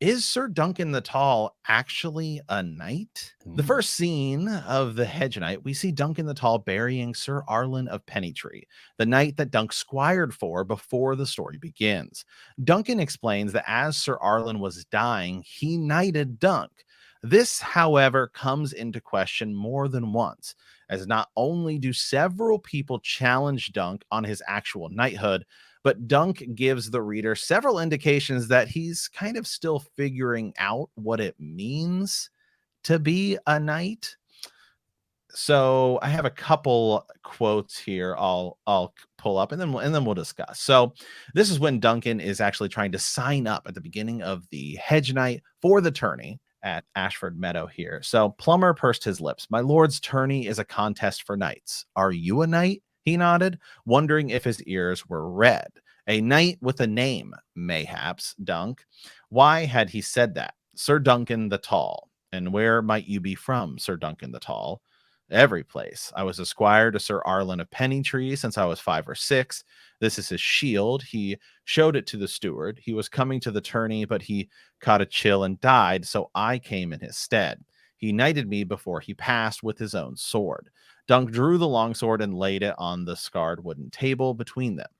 Is Ser Duncan the Tall actually a knight? The first scene of the Hedge Knight, we see Duncan the Tall burying Ser Arlyan of Penneytree, the knight that Dunk squired for before the story begins. Duncan explains that as Ser Arlyan was dying, he knighted Dunk. This, however, comes into question more than once, as not only do several people challenge Dunk on his actual knighthood, but Dunk gives the reader several indications that he's kind of still figuring out what it means to be a knight. So I have a couple quotes here I'll pull up and then we'll discuss. So this is when Duncan is actually trying to sign up at the beginning of the Hedge Knight for the tourney at Ashford Meadow here. So Plumber pursed his lips. My lord's tourney is a contest for knights. Are you a knight? He nodded, wondering if his ears were red. A knight with a name, mayhaps, Dunk. Why had he said that? Ser Duncan the Tall. And where might you be from, Ser Duncan the Tall? Every place. I was a squire to Ser Arlyan of Penneytree since I was 5 or 6. This is his shield. He showed it to the steward. He was coming to the tourney, but he caught a chill and died, so I came in his stead. He knighted me before he passed with his own sword. Dunk drew the longsword and laid it on the scarred wooden table between them.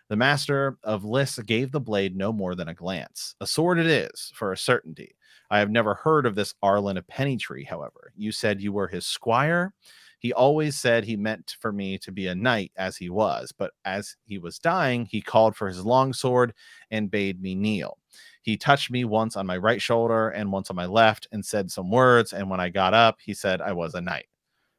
The master of lists gave the blade no more than a glance. A sword it is, for a certainty. I have never heard of this Arlyan of Penneytree, however. You said you were his squire? He always said he meant for me to be a knight as he was, but as he was dying, he called for his longsword and bade me kneel. He touched me once on my right shoulder and once on my left and said some words, and when I got up, he said I was a knight.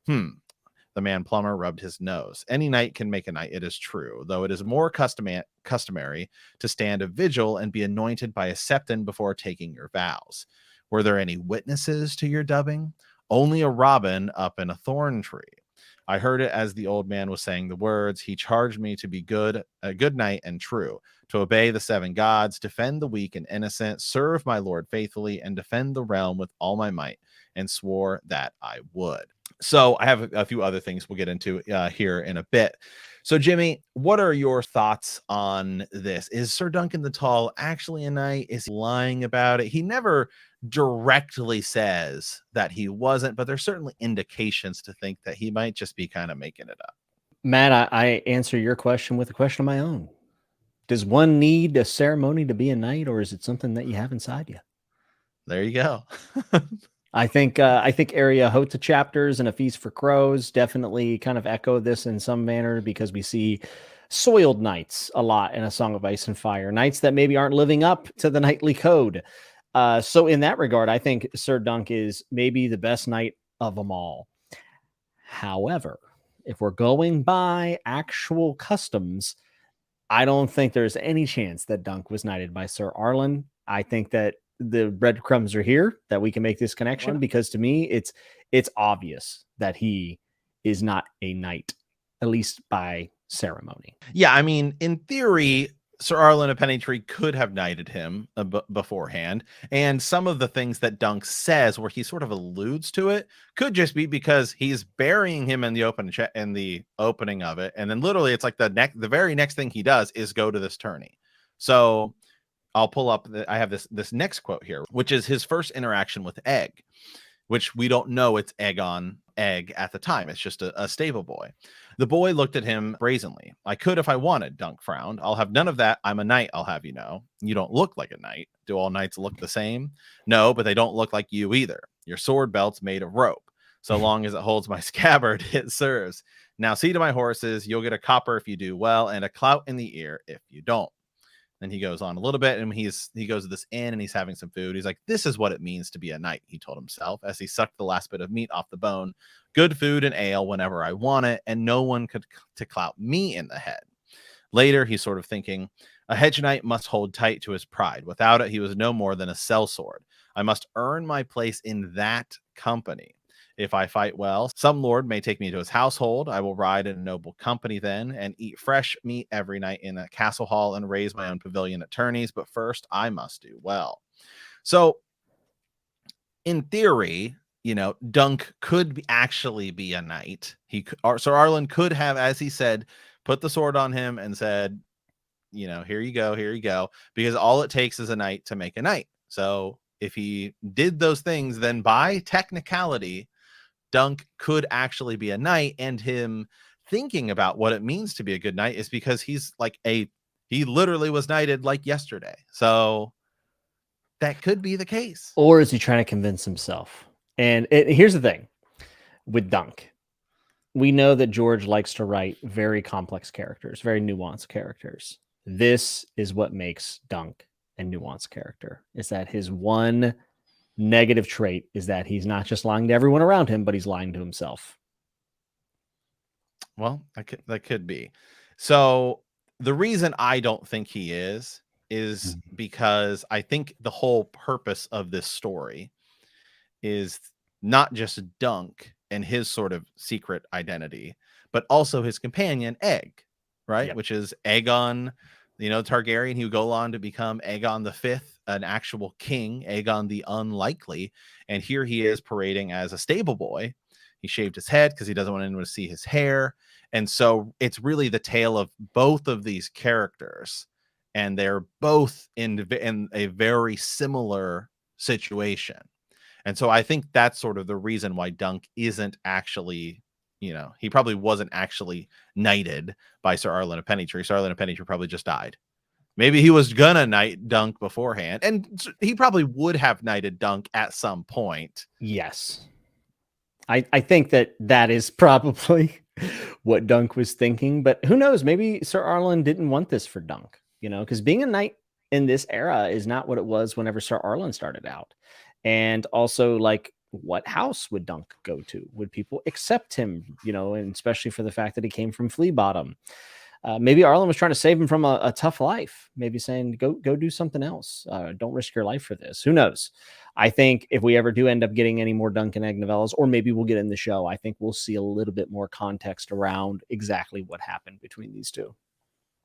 The man Plumber rubbed his nose. Any knight can make a knight, it is true, though it is more customary to stand a vigil and be anointed by a septon before taking your vows. Were there any witnesses to your dubbing? Only a robin up in a thorn tree. I heard it as the old man was saying the words. He charged me to be a good knight and true, to obey the 7 gods, defend the weak and innocent, serve my lord faithfully, and defend the realm with all my might, and swore that I would. So I have a few other things we'll get into here in a bit. So Jimmy, what are your thoughts on this? Is Ser Duncan the Tall actually a knight? Is he lying about it? He never directly says that he wasn't, but there's certainly indications to think that he might just be kind of making it up. Matt, I answer your question with a question of my own. Does one need a ceremony to be a knight, or is it something that you have inside you? There you go. I think Area Hota chapters and A Feast for Crows definitely kind of echo this in some manner, because we see soiled knights a lot in A Song of Ice and Fire, knights that maybe aren't living up to the knightly code. So in that regard, I think Ser Dunk is maybe the best knight of them all. However, if we're going by actual customs, I don't think there's any chance that Dunk was knighted by Ser Arlyan. I think that the breadcrumbs are here that we can make this connection, because to me it's obvious that he is not a knight, at least by ceremony. Yeah, I mean, in theory, Ser Arlyan of Penneytree could have knighted him beforehand, and some of the things that Dunk says, where he sort of alludes to it, could just be because he's burying him in the opening of it, and then literally it's like the very next thing he does is go to this tourney. So I'll pull up. I have this next quote here, which is his first interaction with Egg, which we don't know it's Egg at the time. It's just a stable boy. The boy looked at him brazenly. I could if I wanted, Dunk frowned. I'll have none of that. I'm a knight, I'll have you know. You don't look like a knight. Do all knights look the same? No, but they don't look like you either. Your sword belt's made of rope. So long as it holds my scabbard, it serves. Now see to my horses. You'll get a copper if you do well, and a clout in the ear if you don't. Then he goes on a little bit, and he goes to this inn and he's having some food. He's like, this is what it means to be a knight, he told himself as he sucked the last bit of meat off the bone. Good food and ale whenever I want it, and no one could to clout me in the head. Later, he's sort of thinking, a hedge knight must hold tight to his pride. Without it, he was no more than a sellsword. I must earn my place in that company. If I fight well, some lord may take me to his household. I will ride in a noble company then, and eat fresh meat every night in a castle hall, and raise my own pavilion at tourneys. But first, I must do well. So, in theory, Dunk could actually be a knight. Sir Arlyan could have, as he said, put the sword on him and said, here you go, because all it takes is a knight to make a knight. So if he did those things, then by technicality, Dunk could actually be a knight, and him thinking about what it means to be a good knight is because he's like he literally was knighted like yesterday. So that could be the case. Or is he trying to convince himself? And here's the thing with Dunk. We know that George likes to write very complex characters, very nuanced characters. This is what makes Dunk a nuanced character, is that his one negative trait is that he's not just lying to everyone around him, but he's lying to himself. Well, that could be. So the reason I don't think he is because I think the whole purpose of this story is not just Dunk and his sort of secret identity, but also his companion Egg, right? Yep. Which is Aegon, Targaryen. He would go on to become Aegon the Fifth, an actual king, Aegon the Unlikely. And here he is parading as a stable boy. He shaved his head because he doesn't want anyone to see his hair. And so it's really the tale of both of these characters. And they're both in a very similar situation. And so I think that's sort of the reason why Dunk isn't actually, he probably wasn't actually knighted by Ser Arlyan of Penneytree. Ser Arlyan of Penneytree probably just died. Maybe he was gonna knight Dunk beforehand, and he probably would have knighted Dunk at some point. Yes. I think that is probably what Dunk was thinking, but who knows? Maybe Ser Arlyan didn't want this for Dunk, because being a knight in this era is not what it was whenever Ser Arlyan started out. And also, like, what house would Dunk go to? Would people accept him, and especially for the fact that he came from Flea Bottom? Maybe Arlyan was trying to save him from a tough life, maybe saying, go do something else. Don't risk your life for this. Who knows? I think if we ever do end up getting any more Dunk and Egg novellas, or maybe we'll get in the show, I think we'll see a little bit more context around exactly what happened between these two.